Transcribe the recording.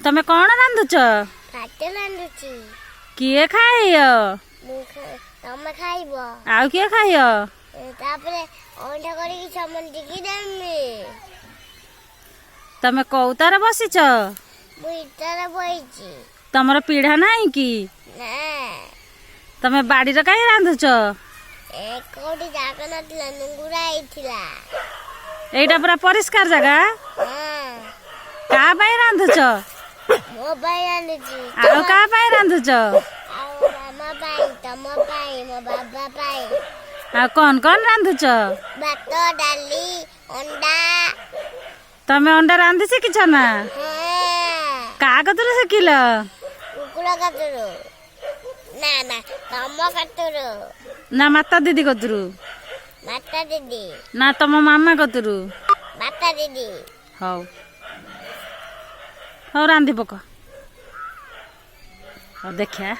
ତମେ କଣ ରାନ୍ଧୁଛ? ଭାତ ରାନ୍ଧୁଛି। କିଏ ଖାଇବ? ତମେ ଖାଇବ। ଆଉ କିଏ ଖାଇବ? ତାପରେ ଅଣ୍ଡା କରିକି ସମସ୍ତଙ୍କୁ ଦେମି। ତମେ କୋଉତାରେ ବସିଛ? ମୁଁ ଇଟାରେ ବଇଛି। ତମର ପିଢା ନାହିଁ କି? ନା। ତମେ ବାଡିରେ କାହିଁ ରାନ୍ଧୁଛ? କୋଉଠି ଜାଗା ନଥିଲା, ନୁଙ୍ଗୁରା ହେଇଥିଲା। ଏଇଟା ପୁରା ପରିଷ୍କାର ଜାଗା। କାହା ପାଇଁ ରାନ୍ଧୁଛ? ମୋ ପାଇଁ ରାନ୍ଧୁଛି। ଆଉ କାହା ପାଇଁ ରାନ୍ଧୁଛ? ଆଉ ମାମା ପାଇଁ, ତମ ପାଇଁ, ମୋ ବାବା ପାଇଁ। ଆଉ କଣ କଣ ରାନ୍ଧୁଛ? ଭାତ, ଡାଲି, ଅଣ୍ଡା। ତମେ ଅଣ୍ଡା ରାନ୍ଧି ଶିଖିଛ ନା? କାହା କତିରୁ ଶିଖିଲ? କୁକୁଡ଼ା କତିରୁ। ନା ତମ କତିରୁ। ନା ମାତା ଦିଦି କତିରୁ? ମାତା ଦିଦି। ନା ତମ ମାମା କତିରୁ? ମାତା ଦିଦି। ହଉ ହଉ ରାନ୍ଧି ପକ। ହଉ ଦେଖିଆ।